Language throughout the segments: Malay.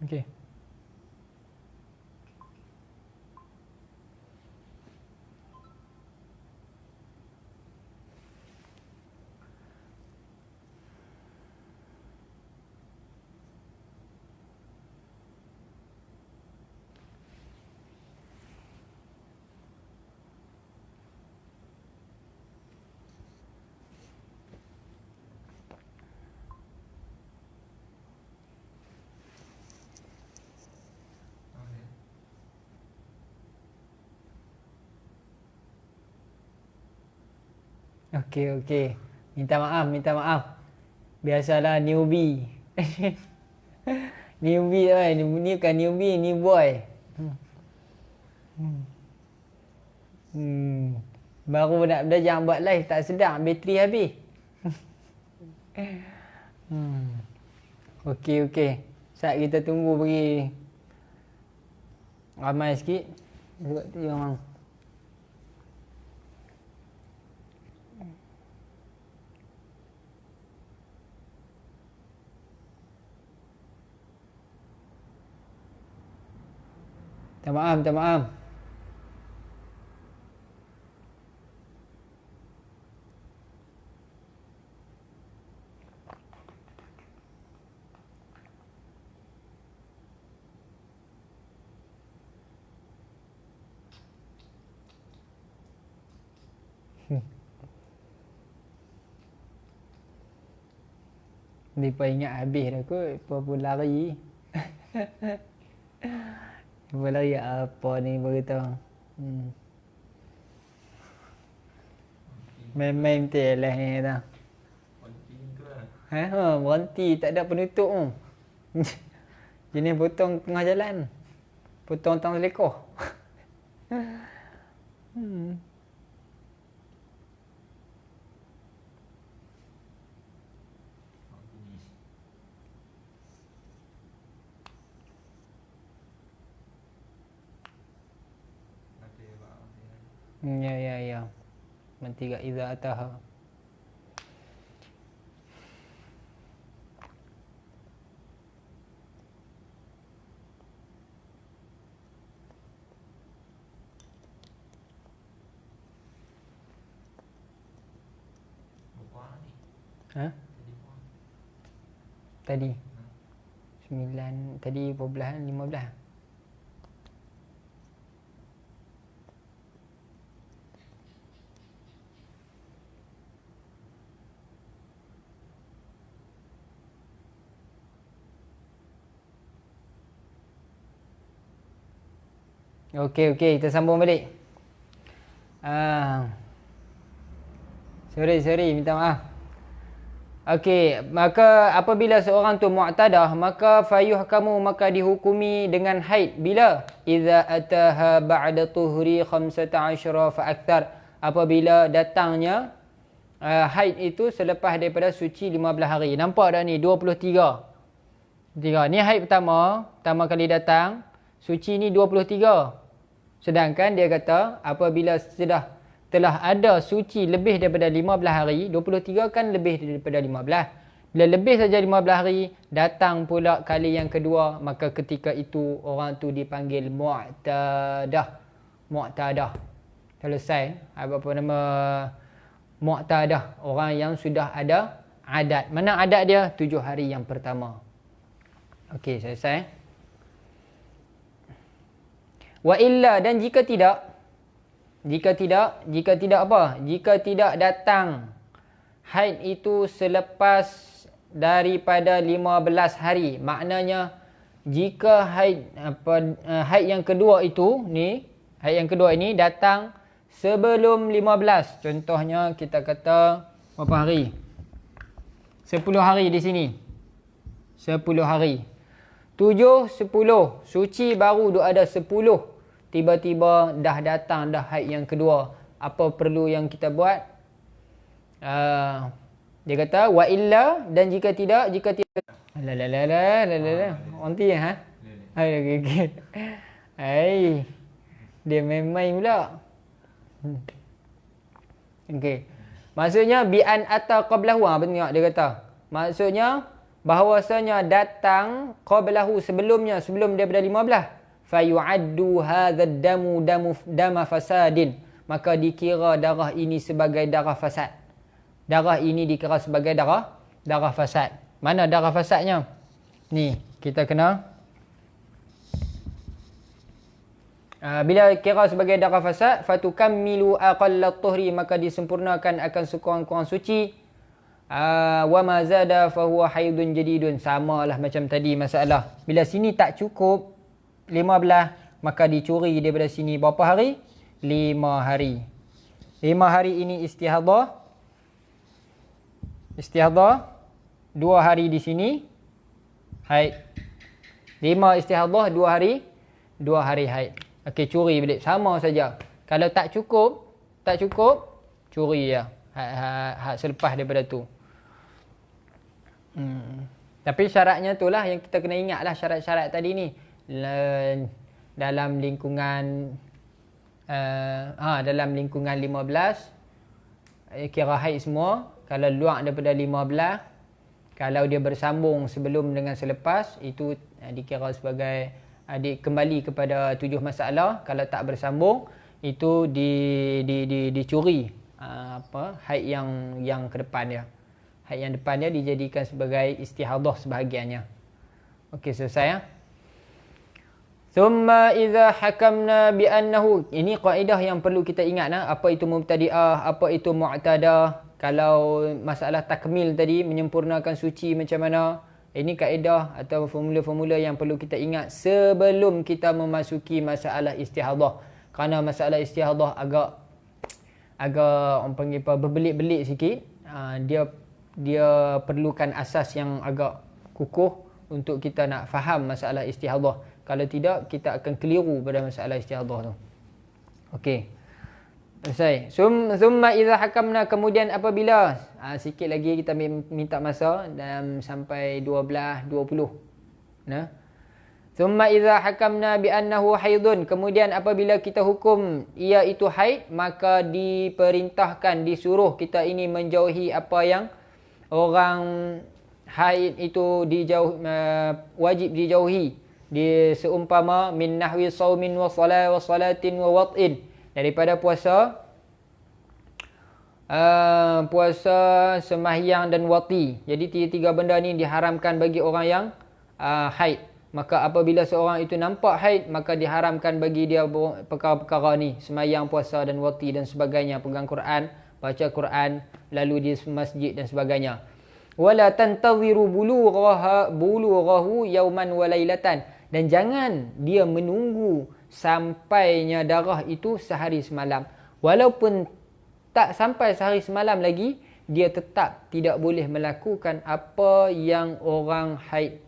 Okey. Okey. Minta maaf. Biasalah newbie. Newbie kan. Ni bukan newbie, ni boy. Baru nak belajar buat live tak sedar bateri habis. Okey. Saat kita tunggu bagi ramai sikit. Tengok tu memang. Minta maaf. Ni pun ingat habis dah kot. Pun lari. Pun lari apa ni beritahu. Main-main betul lah ni dah. Berhenti tak ada penutup tu. Jenis potong tengah jalan. Potong tang selekoh. Ya. Nanti kat iza ataha. Tadi 9, tadi berapa belas? 15. Okey, kita sambung balik. Sorry, minta maaf. Okey, maka apabila seorang tu mu'tadah, maka fayuhkamu, maka dihukumi dengan haid bila? Idza ataha ba'da tuhri 15 fa akthar. Apabila datangnya haid itu selepas daripada suci 15 hari. Nampak dah ni 23. Ni haid pertama kali datang, suci ni 23. Sedangkan dia kata apabila telah ada suci lebih daripada 15 hari, 23 kan lebih daripada 15. Bila lebih saja 15 hari, datang pula kali yang kedua, maka ketika itu orang tu dipanggil mu'tadah. Selesai. Apa nama mu'tadah? Orang yang sudah ada adat. Mana adat dia? 7 hari yang pertama. Okey, selesai. Wa illa, dan jika tidak apa? Jika tidak datang haid itu selepas daripada 15 hari. Maknanya jika haid yang kedua ini datang sebelum 15. Contohnya kita kata berapa hari? 10 hari di sini. 10 hari. 7, 10. Suci baru duk ada 10. Tiba-tiba dah datang dah haid yang kedua. Apa perlu yang kita buat? Dia kata wa illa, dan jika tidak Onti ha? Okey. Dia main-main pula. Okey. Maksudnya bi an ata qablahu, tengok dia kata. Maksudnya bahwasanya datang qablahu sebelumnya, sebelum daripada 15, fayu'addu hadzal dama fasadin, maka dikira darah ini sebagai darah fasad. Darah ini dikira sebagai darah fasad. Mana darah fasadnya? Ni, kita kena bila kira sebagai darah fasad, fatukammilu aqallat tuhri, maka disempurnakan akan sekurang-kurang suci. Wa ma zada fa huwa haidun jadidun, samalah macam tadi masalah. Bila sini tak cukup 15, maka dicuri daripada sini berapa hari? 5 hari. 5 hari ini istihadhah. Istihadhah 2 hari di sini haid. 5 istihadhah 2 hari, 2 hari haid. Okey, curi balik sama saja. Kalau tak cukup curi ya. Selepas daripada tu. Tapi syaratnya itulah yang kita kena ingatlah, syarat-syarat tadi ni. Dalam lingkungan dalam lingkungan 15 kira haid semua. Kalau luar daripada 15, kalau dia bersambung sebelum dengan selepas, itu dikira sebagai kembali kepada 7 masalah. Kalau tak bersambung, itu dicuri haid yang ke depan dia. Haid yang depan dia dijadikan sebagai istihadhah sebahagiannya. Okey, selesai ya. Thumma idza hakamna bi annahu, ini kaedah yang perlu kita ingat apa itu mubtadi'ah, apa itu mu'tadah. Kalau masalah takmil tadi, menyempurnakan suci macam mana, ini kaedah atau formula-formula yang perlu kita ingat sebelum kita memasuki masalah istihadhah. Kerana masalah istihadhah agak orang panggil apa, berbelit-belit sikit. Dia perlukan asas yang agak kukuh untuk kita nak faham masalah istihadhah. Kalau tidak, kita akan keliru pada masalah istihadhah tu. Okey. Selesai. Summa idza hakamna, kemudian apabila sikit lagi kita minta masa dalam sampai 12 20. Nah. Summa idza hakamna bi annahu haidun, kemudian apabila kita hukum ia itu haid, maka diperintahkan, disuruh kita ini menjauhi apa yang orang haid itu wajib dijauhi. Seumpama min nahwi saumin wa salatin wa wat'in, daripada puasa, sembahyang dan wati. Jadi tiga benda ni diharamkan bagi orang yang haid. Maka apabila seorang itu nampak haid, maka diharamkan bagi dia perkara-perkara ni, sembahyang, puasa dan wati dan sebagainya, pegang Quran, baca Quran, lalu di masjid dan sebagainya. Wala tantaziru bulughahu yawman wa lailatan, dan jangan dia menunggu sampainya darah itu sehari semalam. Walaupun tak sampai sehari semalam lagi, dia tetap tidak boleh melakukan apa yang orang haid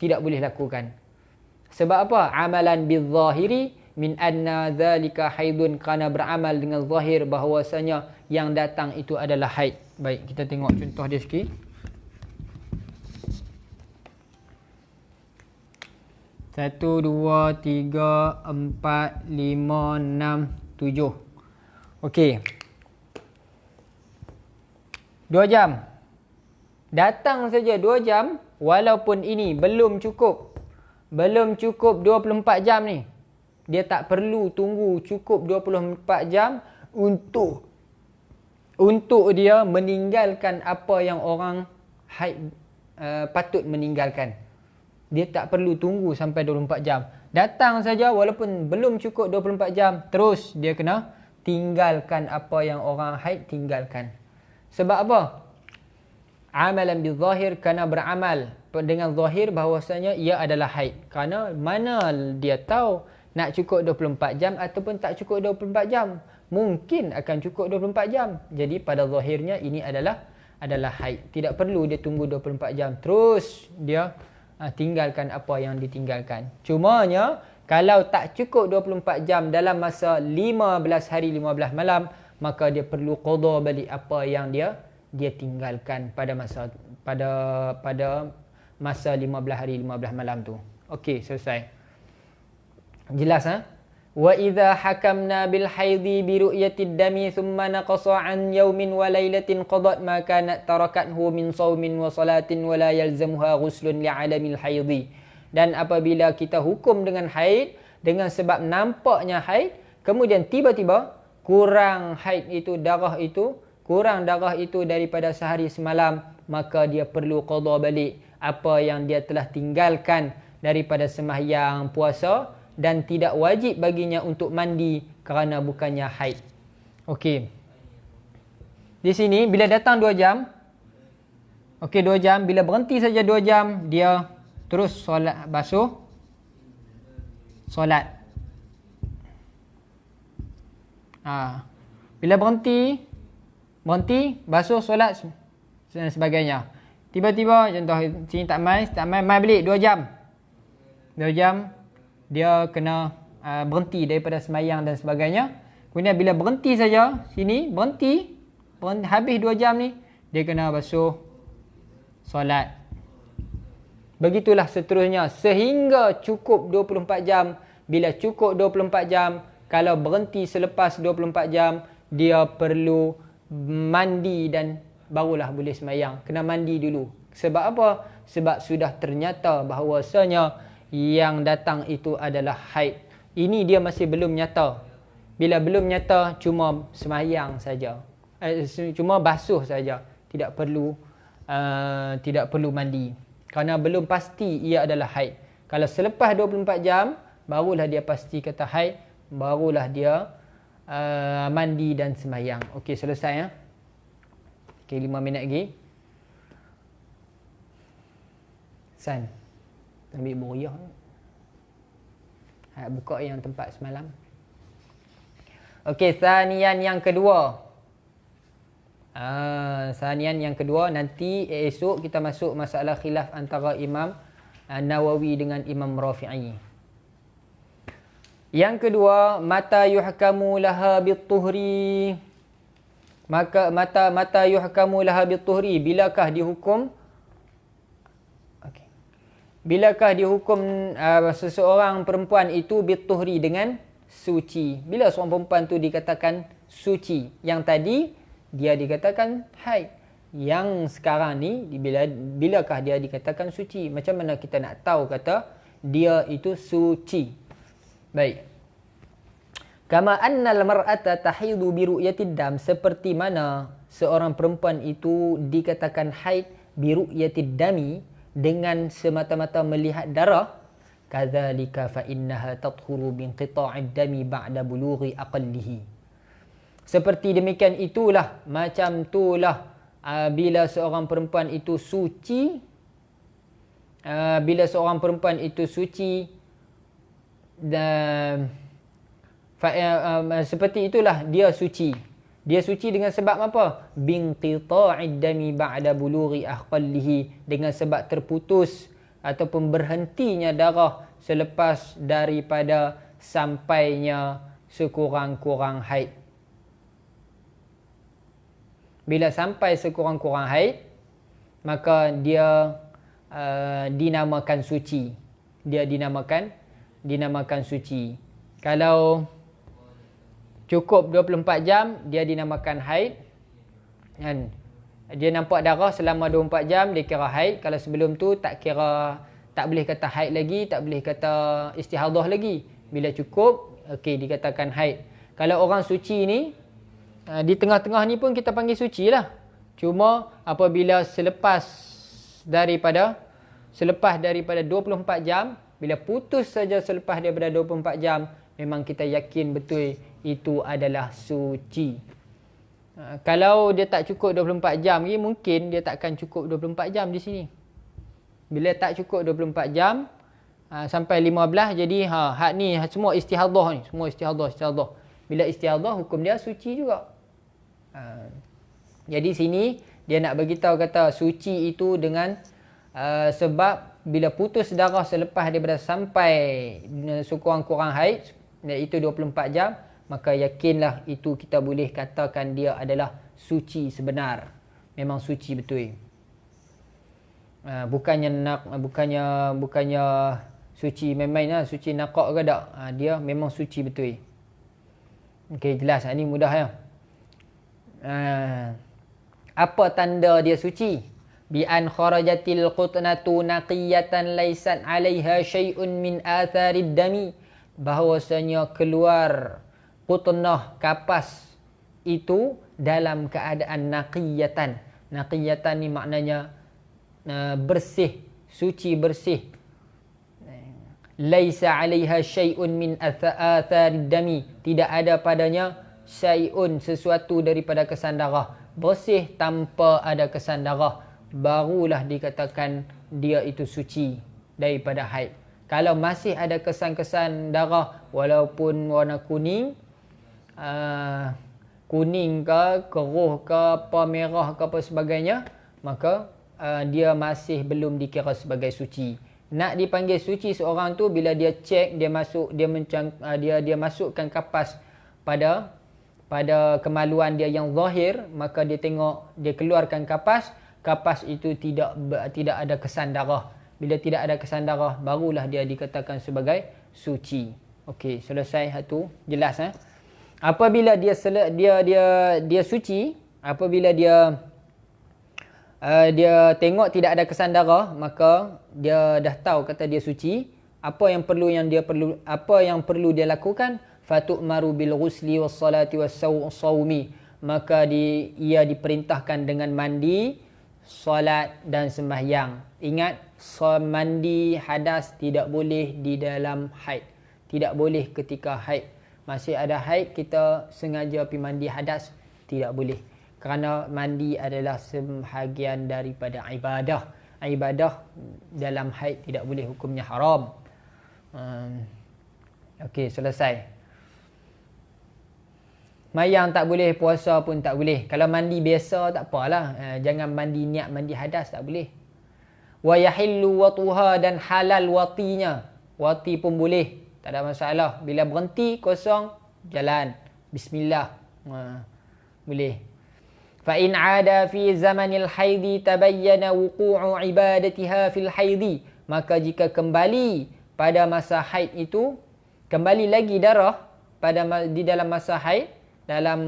tidak boleh lakukan. Sebab apa? Amalan bil-zahiri min anna dhalika haidun, kerana beramal dengan zahir bahawasanya yang datang itu adalah haid. Baik, kita tengok contoh dia sikit. 1, 2, 3, 4, 5, 6, 7. Okey. 2 jam. Datang saja 2 jam, walaupun ini belum cukup. Belum cukup 24 jam ni. Dia tak perlu tunggu cukup 24 jam untuk dia meninggalkan apa yang orang haid patut meninggalkan. Dia tak perlu tunggu sampai 24 jam. Datang saja walaupun belum cukup 24 jam, terus dia kena tinggalkan apa yang orang haid tinggalkan. Sebab apa? Amalan bil zahir, kerana beramal dengan zahir bahawasanya ia adalah haid. Kerana mana dia tahu nak cukup 24 jam ataupun tak cukup 24 jam. Mungkin akan cukup 24 jam. Jadi pada zahirnya ini adalah haid. Tidak perlu dia tunggu 24 jam. Terus dia tinggalkan apa yang ditinggalkan. Cumanya kalau tak cukup 24 jam dalam masa 15 hari 15 malam, maka dia perlu qada balik apa yang dia tinggalkan pada masa 15 hari 15 malam tu. Okey, selesai. Jelas Wa idza hakamna bil haidhi bi ru'yatid dami thumma naqasa an yawmin wa lailatin qadat ma kanat tarakathu min shaumin wa salatin wa la yalzamuha ghuslun li'alamil haidhi. Dan apabila kita hukum dengan haid dengan sebab nampaknya haid, kemudian tiba-tiba kurang darah itu daripada sehari semalam, maka dia perlu qada balik apa yang dia telah tinggalkan daripada sembahyang puasa, dan tidak wajib baginya untuk mandi kerana bukannya haid. Okey. Di sini bila datang 2 jam, okey 2 jam, bila berhenti saja 2 jam, dia terus solat basuh solat. Bila berhenti basuh solat dan sebagainya. Tiba-tiba contoh sini tak mai balik 2 jam. 2 jam dia kena berhenti daripada sembahyang dan sebagainya. Kemudian bila berhenti saja sini, berhenti habis 2 jam ni, dia kena basuh solat. Begitulah seterusnya sehingga cukup 24 jam. Bila cukup 24 jam, kalau berhenti selepas 24 jam, dia perlu mandi dan barulah boleh sembahyang. Kena mandi dulu. Sebab apa? Sebab sudah ternyata bahawasanya yang datang itu adalah haid. Ini dia masih belum nyata. Bila belum nyata, cuma sembahyang saja. Cuma basuh saja. Tidak perlu mandi. Kerana belum pasti ia adalah haid. Kalau selepas 24 jam, barulah dia pasti kata haid. Barulah dia mandi dan sembahyang. Okey, selesai ya. Okey, 5 minit lagi. San. Ambil buriah. Buka yang tempat semalam. Okey, sanian yang kedua. Sanian yang kedua, nanti esok kita masuk masalah khilaf antara Imam Nawawi dengan Imam Rafi'i. Yang kedua, mata yuhkamu laha bituhri. Maka mata yuhkamu laha bituhri, bilakah dihukum seseorang perempuan itu bituhri dengan suci? Bila seorang perempuan tu dikatakan suci? Yang tadi dia dikatakan haid. Yang sekarang ni bilakah dia dikatakan suci? Macam mana kita nak tahu kata dia itu suci? Baik. Kama annal mar'ata tahidu bi ru'yatid dam, seperti mana seorang perempuan itu dikatakan haid bi ru'yatid dami, dengan semata-mata melihat darah. Kadzalika fa innaha tadkhuru bi inqita'id dami ba'da bulughi aqallihi. Seperti demikian itulah, macam itulah bila seorang perempuan itu suci, seperti itulah dia suci. Dia suci dengan sebab apa? Binqita'id dami ba'da bulughi aqallihi, dengan sebab terputus ataupun berhentinya darah selepas daripada sampainya sekurang-kurang haid. Bila sampai sekurang-kurang haid, maka dia dinamakan suci. Dia dinamakan suci. Kalau cukup 24 jam, dia dinamakan haid. Kan? Dia nampak darah selama 24 jam, dia kira haid. Kalau sebelum tu tak boleh kata haid lagi, tak boleh kata istihadah lagi. Bila cukup, okey, dikatakan haid. Kalau orang suci ni, di tengah-tengah ni pun kita panggil suci lah. Cuma apabila selepas daripada 24 jam, bila putus saja selepas daripada 24 jam, memang kita yakin betul itu adalah suci. Kalau dia tak cukup 24 jam lagi, mungkin dia takkan cukup 24 jam di sini. Bila tak cukup 24 jam sampai 15, jadi hak ni semua istihadah ni, semua istihadah. Bila istihadah, hukum dia suci juga. Jadi sini dia nak bagi tahu kata suci itu dengan sebab bila putus darah selepas daripada sampai sekurang-kurang haid, iaitu 24 jam, maka yakinlah itu kita boleh katakan dia adalah suci sebenar. Memang suci betul. Bukannya suci main-main lah, suci nakak ke tak. Dia memang suci betul. Okey, jelas. Ini mudah ya. Apa tanda dia suci? Bi an kharajatil qutnatu naqiyatan laysat 'alaiha syai'un min atharid dami. Bahawasanya keluar qutnah, kapas itu dalam keadaan naqiyatan. Naqiyatan ni maknanya bersih, suci bersih. Laisa 'alaiha syai'un min atharid dami. Tidak ada padanya syai'un, sesuatu daripada kesan darah. Bersih tanpa ada kesan darah, barulah dikatakan dia itu suci daripada haid. Kalau masih ada kesan-kesan darah walaupun warna kuning, kuning ke, keruh ke, apa merah ke apa sebagainya, maka dia masih belum dikira sebagai suci. Nak dipanggil suci seorang tu bila dia cek, dia masuk, dia masukkan kapas pada kemaluan dia yang zahir, maka dia tengok, dia keluarkan kapas itu tidak ada kesan darah. Bila tidak ada kesan darah, barulah dia dikatakan sebagai suci. Okey, selesai satu, jelas Apabila dia suci, apabila dia tengok tidak ada kesan darah, maka dia dah tahu kata dia suci. Apa yang perlu dia lakukan? Fatu'maru bil ghusli was salati was sawmi. Maka ia diperintahkan dengan mandi, solat dan sembahyang. Ingat, mandi hadas tidak boleh di dalam haid. Tidak boleh ketika haid. Masih ada haid, kita sengaja pergi mandi hadas, tidak boleh. Kerana mandi adalah sebahagian daripada ibadah. Ibadah dalam haid tidak boleh, hukumnya haram. Okey, selesai. Mayang tak boleh, puasa pun tak boleh. Kalau mandi biasa tak apalah. Jangan mandi niat mandi hadas, tak boleh. Wa yahillu watuha, dan halal watinya. Wati pun boleh, tak ada masalah. Bila berhenti kosong, jalan. Bismillah. Boleh. Fa in 'ada fi zamanil haidi tabayyana wuqu'u ibadatiha fil haidi. Maka jika kembali pada masa haid itu, kembali lagi darah di dalam masa haid. Dalam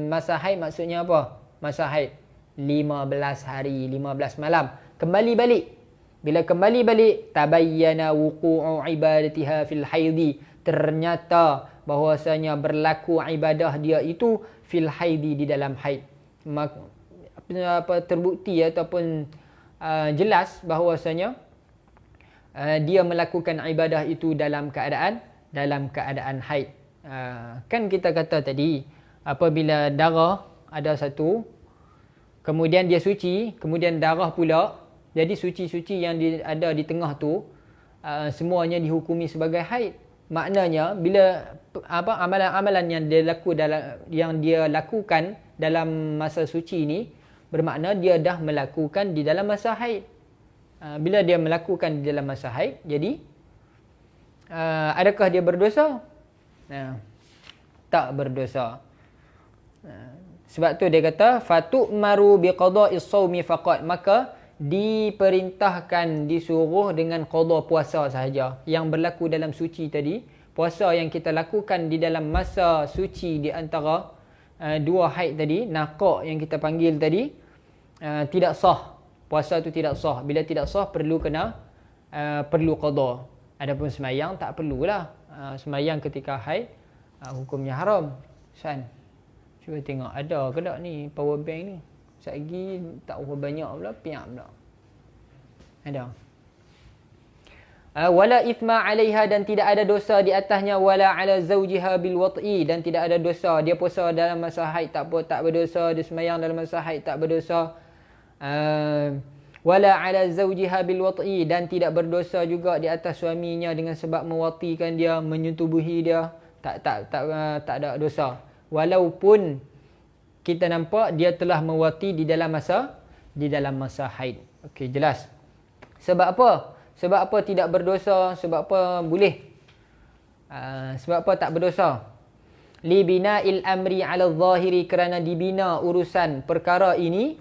masa haid maksudnya apa? Masa haid 15 hari, 15 malam. Kembali balik. Bila kembali balik, tabayyana wuqu'u ibadatiha fil haidi. Ternyata bahwasanya berlaku ibadah dia itu fil haidi, di dalam haid. Terbukti ataupun jelas bahwasanya dia melakukan ibadah itu dalam keadaan haid. Kan kita kata tadi, apabila darah ada satu, kemudian dia suci, kemudian darah pula, jadi suci-suci yang ada di tengah tu semuanya dihukumi sebagai haid. Maknanya bila amalan-amalan yang dia lakukan dalam masa suci ni, bermakna dia dah melakukan di dalam masa haid. Bila dia melakukan di dalam masa haid, jadi adakah dia berdosa? Tak berdosa. Sebab tu dia kata fatu'maru biqada'is shaumi faqat. Maka diperintahkan, disuruh dengan qada, puasa sahaja. Yang berlaku dalam suci tadi, puasa yang kita lakukan di dalam masa suci di antara dua haid tadi, naqaq yang kita panggil tadi, tidak sah. Puasa tu tidak sah. Bila tidak sah, perlu qada. Adapun sembahyang tak perlulah. Sembahyang ketika haid hukumnya haram. Cuba tengok ada ke tak ni power bank ni. Satgi tak berapa banyak pula, piak pula. Ada. Wala ithma 'alaiha, dan tidak ada dosa di atasnya, wala 'ala zawjiha bil wat'i, dan tidak ada dosa. Dia puasa dalam masa haid tak berdosa, dia sembahyang dalam masa haid tak berdosa. Wala 'ala zawjiha bil wat'i, dan tidak berdosa juga di atas suaminya dengan sebab mewatikan dia, menyetubuhi dia. Tak ada dosa. Walaupun kita nampak dia telah mewati di dalam masa haid. Okey, jelas. Sebab apa? Sebab apa tidak berdosa? Sebab apa boleh? Sebab apa tak berdosa? Li bina'il amri 'ala adh-dhahiri, kerana dibina urusan perkara ini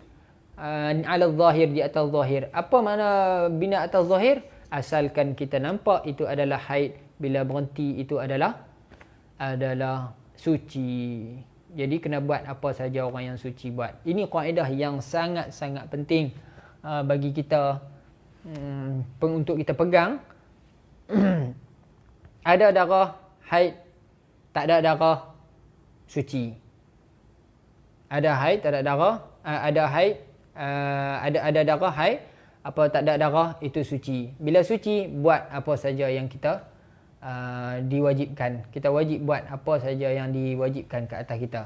'ala adh-dhahir, di atas zahir. Apa makna bina atas zahir? asalkan kita nampak itu adalah haid, bila berhenti itu adalah suci. Jadi kena buat apa saja orang yang suci buat. Ini kaedah yang sangat-sangat penting bagi kita untuk kita pegang. Ada darah haid, tak ada darah suci. Ada haid, tak ada darah. Ada haid, ada darah haid, apa tak ada darah itu suci. Bila suci, buat apa saja yang kita diwajibkan. Kita wajib buat apa saja yang diwajibkan ke atas kita.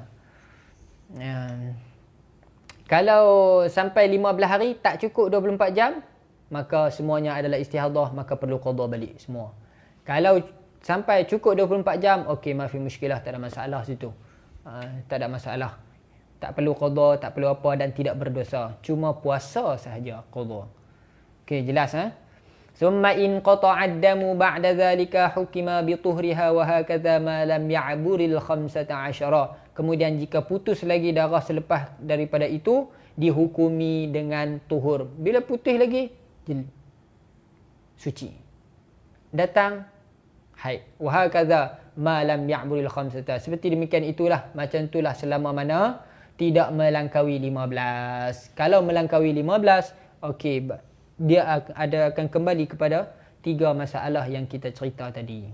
Kalau sampai 15 hari tak cukup 24 jam, maka semuanya adalah istihadah, maka perlu qada balik semua. Kalau sampai cukup 24 jam, okey, mafi muskilah, tak ada masalah situ. Tak ada masalah. Tak perlu qada, tak perlu apa dan tidak berdosa. Cuma puasa sahaja qada. Okey, jelas Summa in qata'a ad-damu ba'da dhalika hukima bi tuhriha wa hakadha ma lam ya'buril 15. Kemudian jika putus lagi darah selepas daripada itu, dihukumi dengan tuhur. Bila putih lagi, suci. Datang haid. Wa hakadha ma lam ya'buril 15. Seperti demikian itulah, macam itulah selama mana tidak melangkaui 15. Kalau melangkaui 15, okey, dia akan kembali kepada 3 masalah yang kita cerita tadi.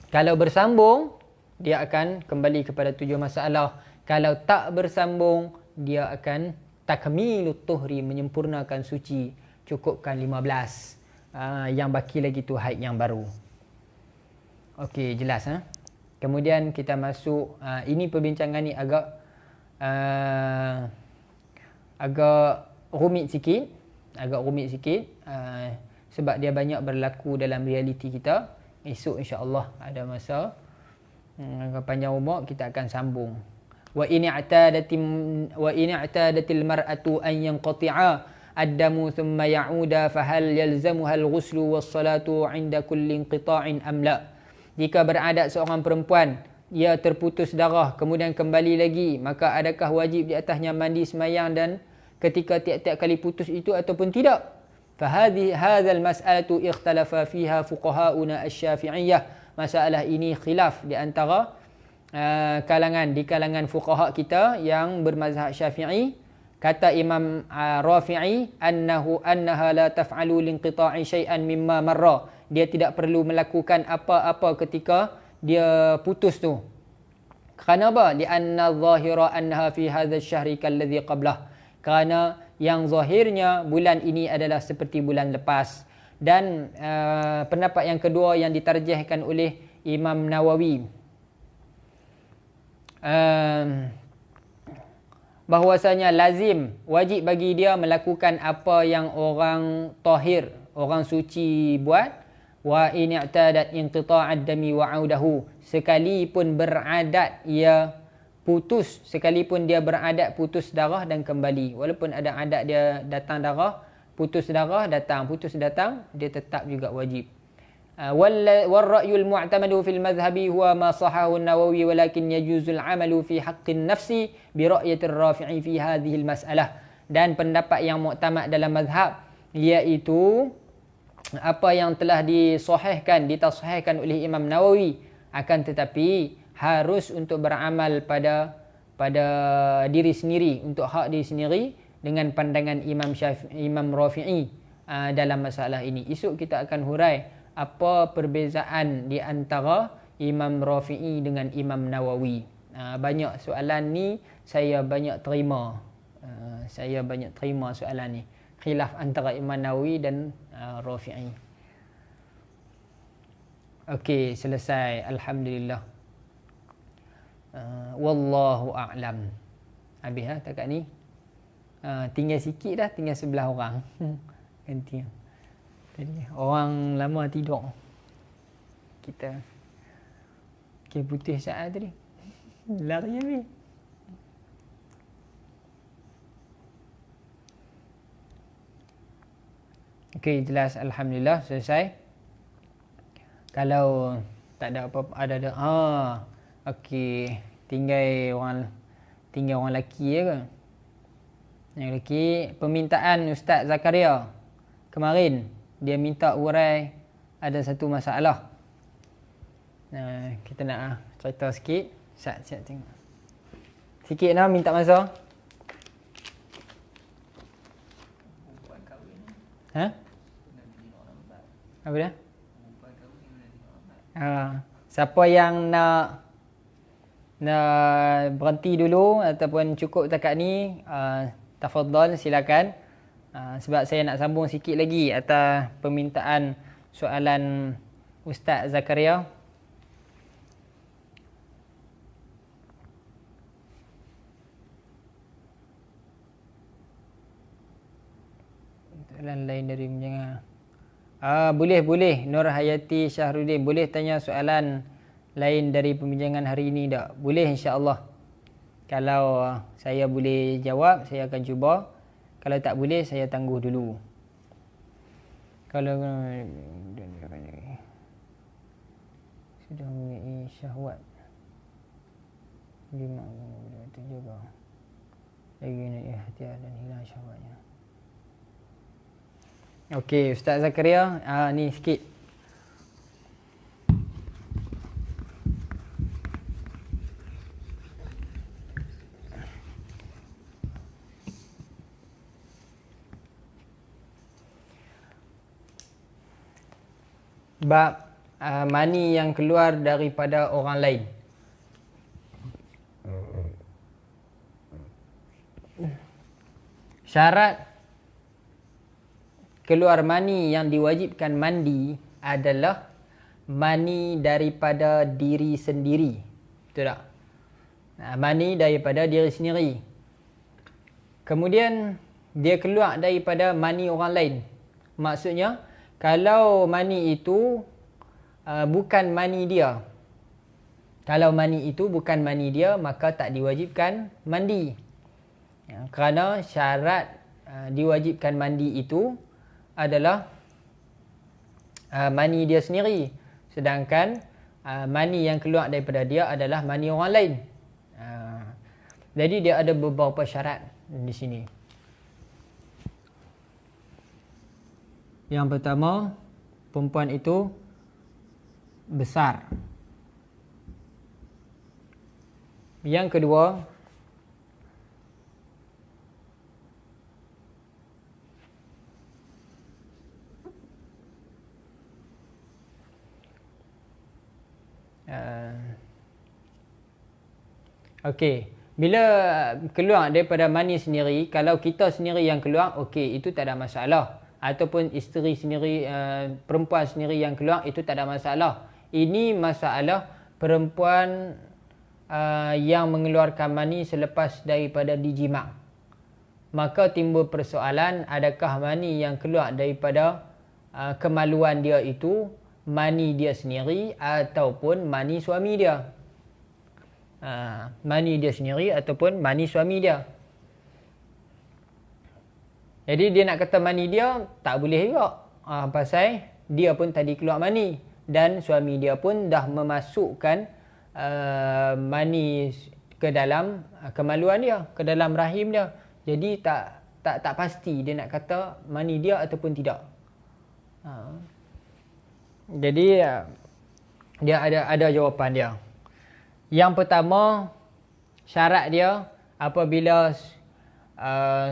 Kalau bersambung, dia akan kembali kepada 7 masalah. Kalau tak bersambung, dia akan takmilut tuhri, menyempurnakan suci, cukupkan 15. Yang baki lagi tu haid yang baru. Okey, jelas Kemudian kita masuk, ini perbincangan ni agak rumit sikit, sebab dia banyak berlaku dalam realiti kita. Esok insya-Allah ada masa panjang umur kita akan sambung. Wa in i'tadatil mar'atu an yanqati'a ad-damu thumma ya'uda fa hal yalzamuha al-ghuslu was-salatu 'inda kulli inqita'in am la. Jika beradat seorang perempuan, ia terputus darah kemudian kembali lagi, maka adakah wajib di atasnya mandi semayang dan ketika tiap-tiap kali putus itu ataupun tidak? Hadzal mas'alatu ikhtalafa fiha fuqaha'una asy-Syafi'iyyah. Masalah ini khilaf di antara di kalangan fuqaha kita yang bermazhab Syafi'i. Kata Imam Rafi'i annaha la taf'alu linqita'i syai'an mimma marra. Dia tidak perlu melakukan apa-apa ketika dia putus tu. Kerana apa? Li'anna adh-dhahira annaha fi hadzal syahri kalladhi qablah. Kerana yang zahirnya bulan ini adalah seperti bulan lepas. Dan pendapat yang kedua yang ditarjihkan oleh Imam Nawawi, bahwasanya lazim, wajib bagi dia melakukan apa yang orang tahir, orang suci buat. Wa in i'tadat inqita'ad dami wa 'audahu. Sekalipun beradat ia putus, sekalipun dia beradat putus darah dan kembali. Walaupun ada adat dia datang darah, putus darah, datang, putus datang, dia tetap juga wajib. Wal-ra'yul mu'tamadu fil madhhabi huwa ma sahahu an-Nawawi walakin yajuzul 'amalu fi haqqin nafsi bi ra'yatir Rafi'i fi hadhihi al-mas'alah. Dan pendapat yang muktamad dalam mazhab iaitu apa yang telah ditasahihkan oleh Imam Nawawi, akan tetapi harus untuk beramal pada diri sendiri, untuk hak diri sendiri dengan pandangan Imam Rafi'i dalam masalah ini. Esok kita akan hurai apa perbezaan di antara Imam Rafi'i dengan Imam Nawawi. Banyak soalan ni saya banyak terima. Soalan ni. Khilaf antara Imam Nawawi dan Rafi'i. Okey, selesai. Alhamdulillah. Wallahu a'lam. Habis takat ni. Tinggal sikit dah, tinggal sebelah orang. Ganti. Tadi orang lama tidur. Kita putih saat tadi. Lari habis. Okey, jelas, alhamdulillah, selesai. Kalau tak ada apa-apa, ada. Okey, tinggal orang lelaki je ke? Yang lelaki, permintaan Ustaz Zakaria. kemarin dia minta urai ada satu masalah. Kita nak cerita sikit. Siap tengok. Sikit nak minta masa. Ha? Apa dia? Siapa yang nak berhenti dulu ataupun cukup takat ni, tafadhal silakan. Sebab saya nak sambung sikit lagi atas permintaan soalan Ustaz Zakaria. Soalan lain dari menjengah. Boleh. Nur Hayati Syahrudin, boleh tanya soalan lain dari pembincangan hari ini tak? Boleh, insya-Allah. Kalau saya boleh jawab, saya akan cuba. Kalau tak boleh, saya tangguh dulu. Kalau sudah memiliki syahwat, lima itu juga lagi nak ikhtiar dan hilang syahwatnya. Okey, Ustaz Zakaria, ni sikit. Bab mani yang keluar daripada orang lain. Syarat keluar mani yang diwajibkan mandi adalah mani daripada diri sendiri. Betul tak? Mani daripada diri sendiri. Kemudian dia keluar daripada mani orang lain. Maksudnya, kalau mani itu bukan mani dia. Kalau mani itu bukan mani dia, maka tak diwajibkan mandi. Kerana syarat diwajibkan mandi itu adalah mani dia sendiri. Sedangkan mani yang keluar daripada dia adalah mani orang lain. Jadi dia ada beberapa syarat di sini. Yang pertama, perempuan itu besar. Yang kedua, okey, bila keluar daripada mani sendiri, kalau kita sendiri yang keluar, okey, itu tak ada masalah. Ataupun isteri sendiri, perempuan sendiri yang keluar, itu tak ada masalah. Ini masalah perempuan yang mengeluarkan mani selepas daripada dijimak. Maka timbul persoalan, adakah mani yang keluar daripada kemaluan dia itu mani dia sendiri ataupun mani suami dia. Mani dia sendiri ataupun mani suami dia. Jadi dia nak kata mani dia, tak boleh juga. Pasal dia pun tadi keluar mani. Dan suami dia pun dah memasukkan mani ke dalam kemaluan dia, ke dalam rahim dia. Jadi tak pasti dia nak kata mani dia ataupun tidak. Jadi dia ada jawapan dia. Yang pertama, syarat dia apabila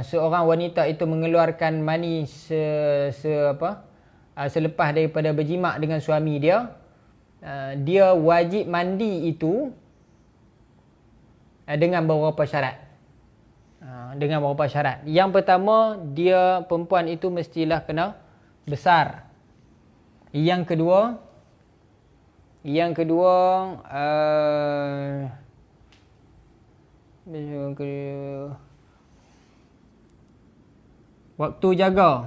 seorang wanita itu mengeluarkan mani selepas daripada berjimak dengan suami dia, dia wajib mandi itu dengan beberapa syarat. Dengan beberapa syarat. Yang pertama, perempuan itu mestilah kena besar. Yang kedua, waktu jaga.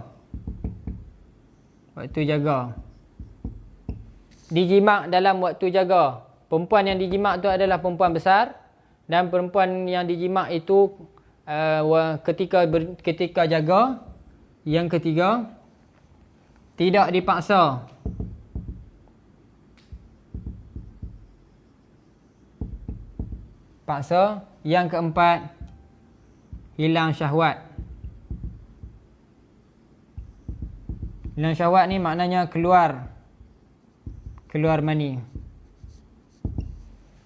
Dijimak dalam waktu jaga. Perempuan yang dijimak itu adalah perempuan besar. Dan perempuan yang dijimak itu ketika jaga. Yang ketiga, tidak dipaksa. Paksa. Yang keempat, hilang syahwat. Hilang syahwat ni maknanya keluar mani.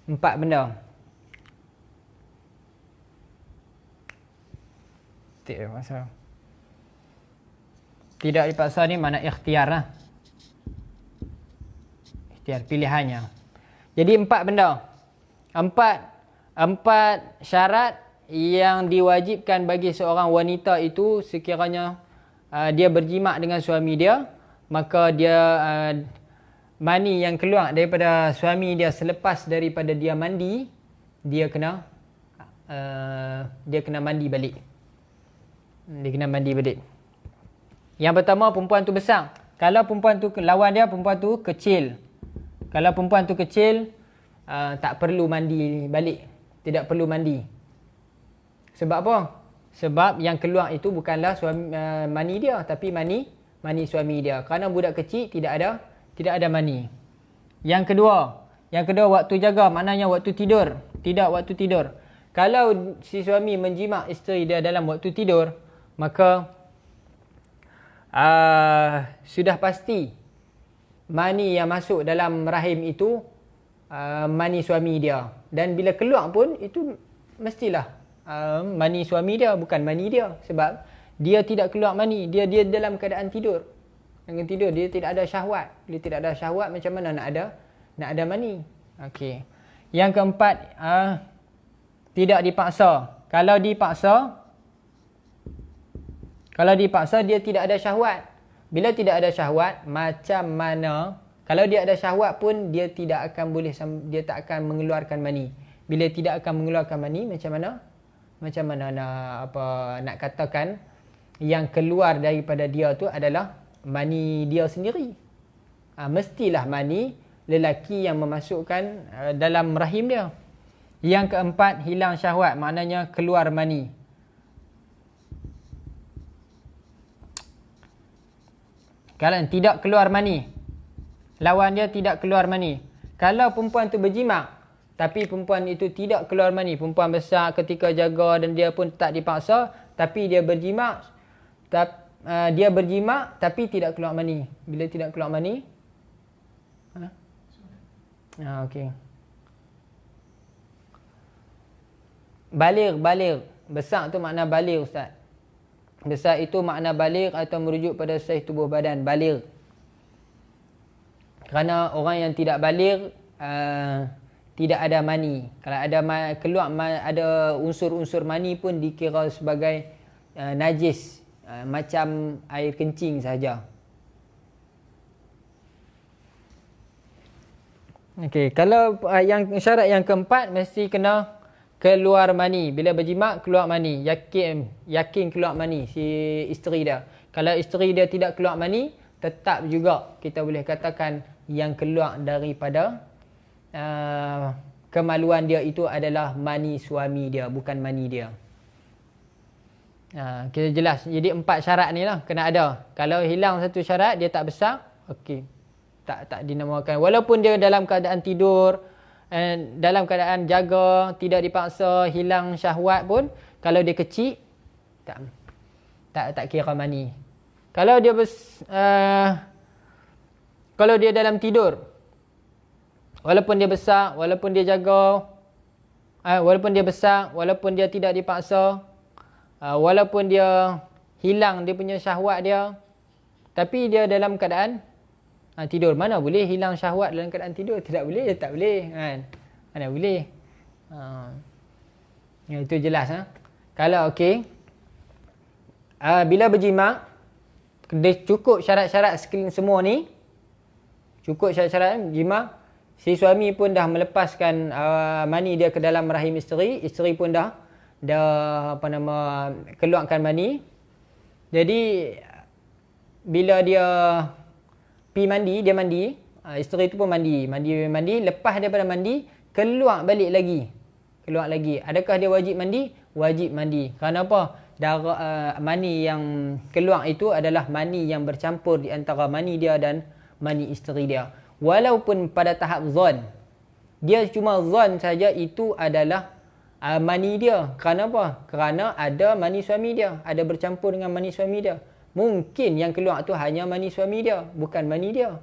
4 benda. Tidak dipaksa ni makna ikhtiar lah. Ikhtiar, pilihannya. Jadi 4 benda. 4 syarat yang diwajibkan bagi seorang wanita itu sekiranya dia berjimak dengan suami dia, maka dia mani yang keluar daripada suami dia selepas daripada dia mandi, dia kena mandi balik. Dia kena mandi balik. Yang pertama, perempuan tu besar. Kalau perempuan tu lawan dia, perempuan tu kecil. Kalau perempuan tu kecil, tak perlu mandi balik. Tidak perlu mandi. Sebab apa? Sebab yang keluar itu bukanlah mani dia, tapi mani suami dia. Kerana budak kecil tidak ada mani. Yang kedua waktu jaga, maknanya waktu tidur. Tidak waktu tidur. Kalau si suami menjimak isteri dia dalam waktu tidur, maka sudah pasti mani yang masuk dalam rahim itu mani suami dia. Dan bila keluar pun itu mestilah mani suami dia, bukan mani dia. Sebab dia tidak keluar mani, dia dalam keadaan tidur. Dengan tidur dia tidak ada syahwat. Bila tidak ada syahwat, macam mana nak ada mani? Okey. Yang keempat, tidak dipaksa. Kalau dipaksa dia tidak ada syahwat. Bila tidak ada syahwat, macam mana? Kalau dia ada syahwat pun dia tak akan mengeluarkan mani. Bila tidak akan mengeluarkan mani, macam mana nak katakan yang keluar daripada dia tu adalah mani dia sendiri. Mestilah mani lelaki yang memasukkan dalam rahim dia. Yang keempat, hilang syahwat, maknanya keluar mani. Kalau tidak keluar mani, lawan dia tidak keluar mani. Kalau perempuan tu berjimak, tapi perempuan itu tidak keluar mani, perempuan besar ketika jaga dan dia pun tak dipaksa, tapi dia berjimak, tapi tidak keluar mani. Bila tidak keluar mani, okey. Baligh. Besar tu makna baligh, Ustaz. Besar itu makna baligh atau merujuk pada saiz tubuh badan, baligh. Kerana orang yang tidak baligh tidak ada mani. Kalau ada ada unsur-unsur mani pun dikira sebagai najis, macam air kencing saja. Okey, kalau yang syarat yang keempat mesti kena keluar mani. Bila berjimak keluar mani, yakin keluar mani si isteri dia. Kalau isteri dia tidak keluar mani, tetap juga kita boleh katakan yang keluar daripada kemaluan dia itu adalah mani suami dia, bukan mani dia. Kita jelas. Jadi 4 syarat ni lah kena ada. Kalau hilang satu syarat, dia tak besar, okey, tak dinamakan. Walaupun dia dalam keadaan tidur, dalam keadaan jaga, tidak dipaksa, hilang syahwat pun, kalau dia kecil, tak kira mani. Kalau dia dalam tidur, walaupun dia besar, walaupun dia jaga, walaupun dia besar, walaupun dia tidak dipaksa, walaupun dia hilang dia punya syahwat dia, tapi dia dalam keadaan tidur, mana boleh hilang syahwat dalam keadaan tidur? Tak boleh, kan? Mana boleh? Itu jelas. Kalau okey, bila berjimak, dia cukup syarat-syarat sekeliling semua ni, cukup syarat-syarat jimak, si suami pun dah melepaskan mani dia ke dalam rahim isteri pun dah keluarkan mani. Jadi bila dia mandi, isteri tu pun mandi, lepas daripada mandi, keluar lagi. Adakah dia wajib mandi? Wajib mandi. Kerana apa? Mani yang keluar itu adalah mani yang bercampur di antara mani dia dan mani isteri dia. Walaupun pada tahap zon, dia cuma zon saja itu adalah mani dia. Kerana apa? Kerana ada mani suami dia, ada bercampur dengan mani suami dia. Mungkin yang keluar tu hanya mani suami dia, bukan mani dia.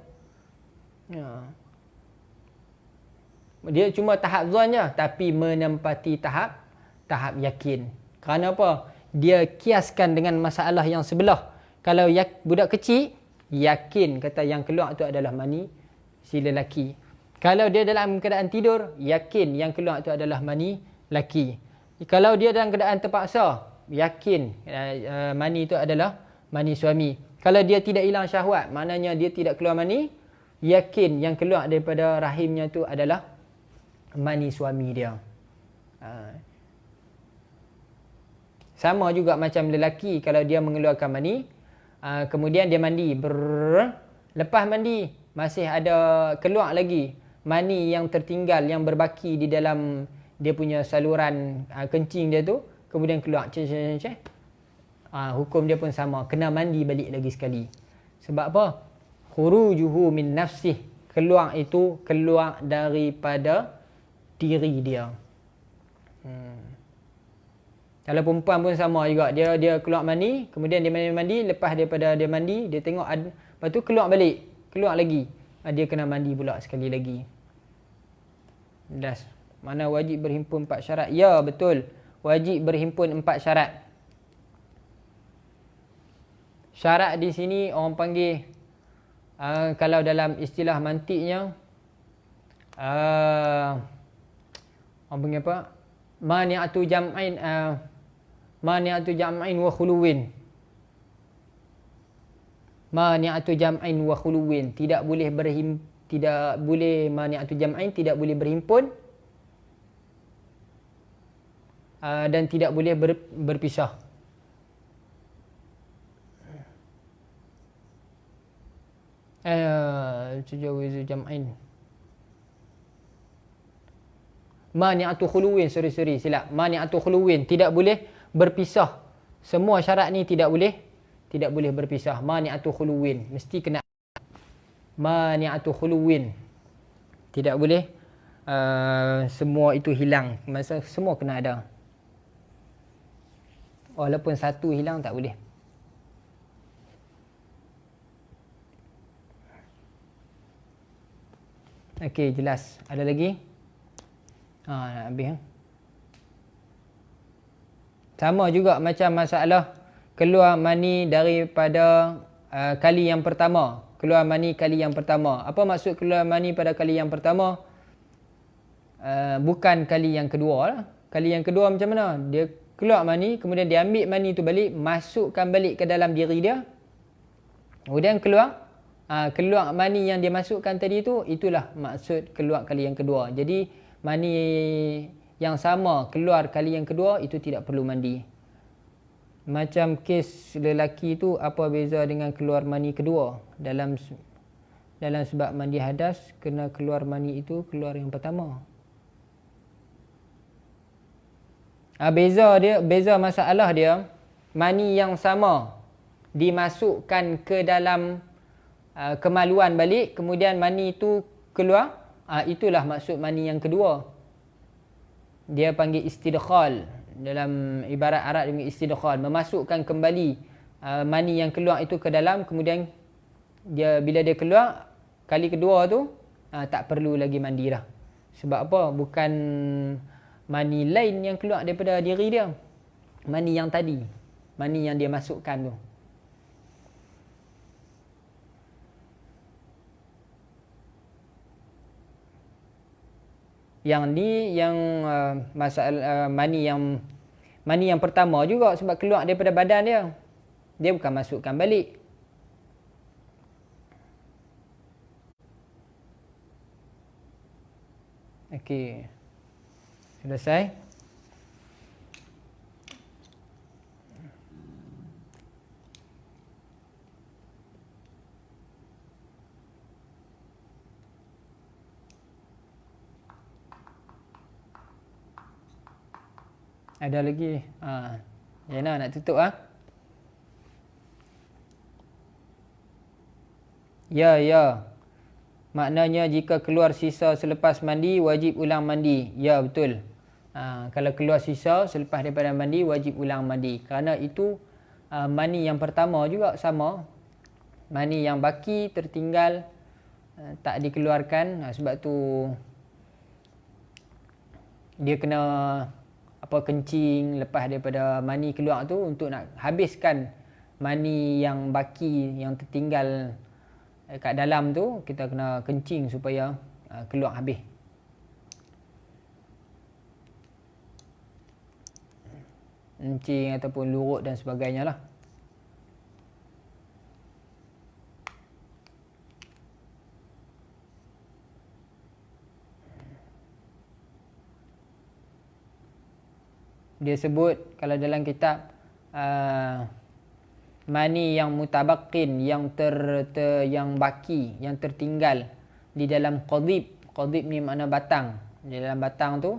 Dia cuma tahap zon je, tapi menempati tahap yakin. Kerana apa? Dia kiaskan dengan masalah yang sebelah. Kalau budak kecil, yakin kata yang keluar tu adalah mani si lelaki. Kalau dia dalam keadaan tidur, yakin yang keluar tu adalah mani lelaki. Kalau dia dalam keadaan terpaksa, yakin mani itu adalah mani suami. Kalau dia tidak hilang syahwat, maknanya dia tidak keluar mani, yakin yang keluar daripada rahimnya tu adalah mani suami dia. Sama juga macam lelaki, kalau dia mengeluarkan mani, kemudian dia mandi, lepas mandi masih ada keluar lagi mani yang tertinggal, yang berbaki di dalam dia punya saluran kencing dia tu, kemudian keluar hukum dia pun sama, kena mandi balik lagi sekali. Sebab apa? Khurujuhu min nafsih, keluar itu keluar daripada diri dia. Kalau perempuan pun sama juga, dia keluar mani, kemudian dia mandi, lepas daripada dia mandi, dia tengok lepas tu keluar balik, keluar lagi, dia kena mandi pula sekali lagi. Mana wajib berhimpun 4 syarat? Ya, betul, wajib berhimpun 4 syarat. Syarat di sini orang panggil, kalau dalam istilah mantiknya, orang panggil apa? Mani'atu jam'ain wa khuluwin. Mani'atu jam'ain wa khuluwin. Tidak boleh mani'atu jam'ain, tidak boleh berhimpun, dan tidak boleh berpisah. Tujawizu jam'ain. Mani'atu khuluwin, silap. Mani'atu khuluwin, tidak boleh berpisah. Semua syarat ni tidak boleh berpisah. Mani'atu khuluwin, mesti kena. Mani'atu khuluwin, tidak boleh semua itu hilang. Masa semua kena ada. Walaupun satu hilang tak boleh. Okey, jelas. Ada lagi? Nak habis. Sama juga macam masalah keluar mani daripada kali yang pertama. Keluar mani kali yang pertama. Apa maksud keluar mani pada kali yang pertama? Bukan kali yang kedua lah. Kali yang kedua macam mana? Dia keluar mani, kemudian dia ambil mani tu balik, masukkan balik ke dalam diri dia. Kemudian keluar mani yang dia masukkan tadi tu, itulah maksud keluar kali yang kedua. Jadi mani yang sama keluar kali yang kedua, itu tidak perlu mandi. Macam kes lelaki tu, apa beza dengan keluar mani kedua? Dalam sebab mandi hadas, kena keluar mani itu keluar yang pertama. Beza masalah dia, mani yang sama dimasukkan ke dalam kemaluan balik, kemudian mani itu keluar, itulah maksud mani yang kedua. Dia panggil istidkhal. Dalam ibarat Arab dia panggil istidkhal, memasukkan kembali mani yang keluar itu ke dalam, kemudian bila dia keluar kali kedua tu, tak perlu lagi mandi dah. Sebab apa? Bukan mani lain yang keluar daripada diri dia, mani yang tadi, mani yang dia masukkan tu. Yang ni yang masalah mani yang pertama juga, sebab keluar daripada badan dia. Dia bukan masukkan balik. Okey. Selesai. Ada lagi. Yana nak tutup Ya. Maknanya jika keluar sisa selepas mandi, wajib ulang mandi. Ya, betul. Kalau keluar sisa selepas daripada mandi, wajib ulang mandi. Kerana itu mani yang pertama juga sama. Mani yang baki tertinggal tak dikeluarkan, sebab tu dia kena kencing lepas daripada mani keluar tu untuk nak habiskan mani yang baki yang tertinggal kat dalam tu. Kita kena kencing supaya keluar habis. Kencing ataupun lurut dan sebagainya lah. Dia sebut kalau dalam kitab mani yang mutabaqin, yang yang baki, yang tertinggal di dalam qadib. Qadib ni makna batang. Di dalam batang tu,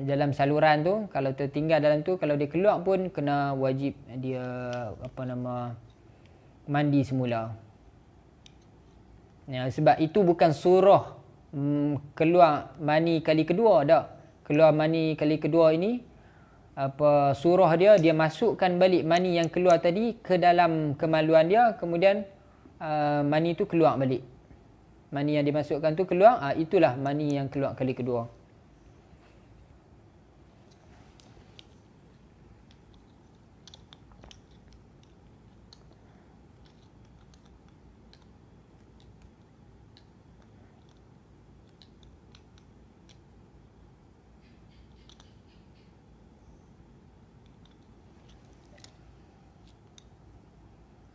dalam saluran tu, kalau tertinggal dalam tu, kalau dia keluar pun kena wajib dia mandi semula. Ya, sebab itu bukan surah keluar mani kali kedua dak. Keluar mani kali kedua ini surah dia masukkan balik mani yang keluar tadi ke dalam kemaluan dia, kemudian mani tu keluar balik. Mani yang dimasukkan tu keluar, itulah mani yang keluar kali kedua.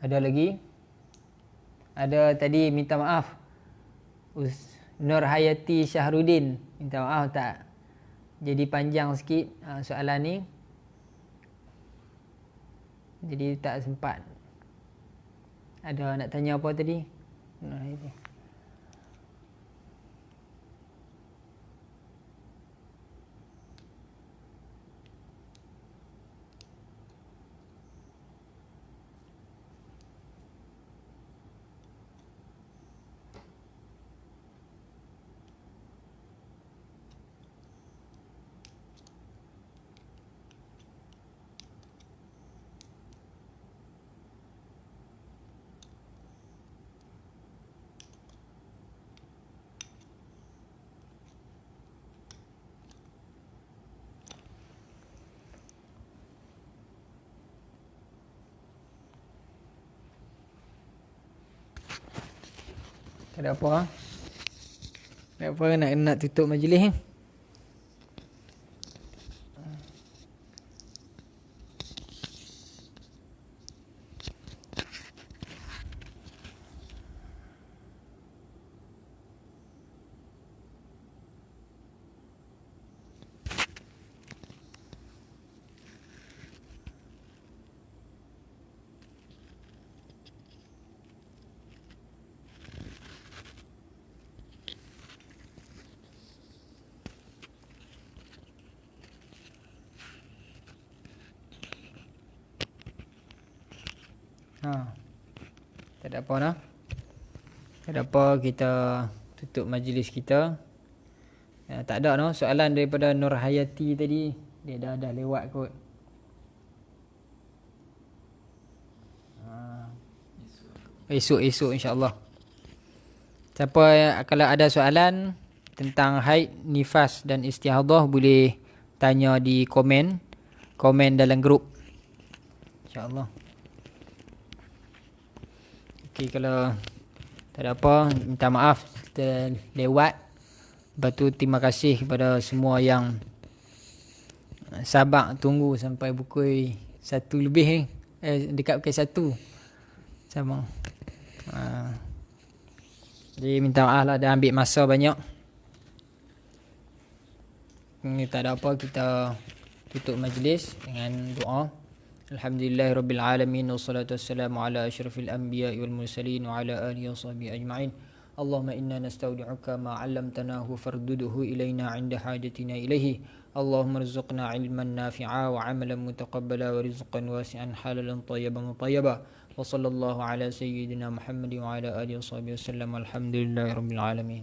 Ada lagi? Ada tadi minta maaf. Nur Hayati Syahrudin. Minta maaf tak jadi panjang sikit soalan ni. Jadi tak sempat. Ada nak tanya apa tadi? Nur Hayati. Tak ada apa. Tak apa nak tutup majlis. Tak ada apa dah. Tak ada apa, kita tutup majlis kita. Tak ada no soalan daripada Nur Hayati tadi. Dia dah lewat kot. Esok insya-Allah. Siapa kalau ada soalan tentang haid, nifas dan istihadah boleh tanya di komen dalam grup. Insya-Allah. Okey, kalau tak ada apa, minta maaf kita lewat. Lepas tu terima kasih kepada semua yang sabar tunggu sampai pukul 1 lebih dekat pukul 1 sama. Jadi minta maaf lah dah ambil masa banyak. Ni tak ada apa, kita tutup majlis dengan doa. Alhamdulillahirabbil alamin wassalatu wassalamu ala asyrafil anbiya'i wal mursalin wa ala alihi washabbihi ajma'in. Allahumma inna nastaudi'uka ma 'allamtanahu farduduhu ilaina 'inda hajatina ilaihi. Allahumma rzuqna 'ilman nafi'a wa 'amalan mutaqabbala wa rizqan wasi'an halalan tayyiban mutayyaba. Wa sallallahu ala sayyidina Muhammadin wa ala alihi washabbihi wasallam. Alhamdulillahirabbil alamin.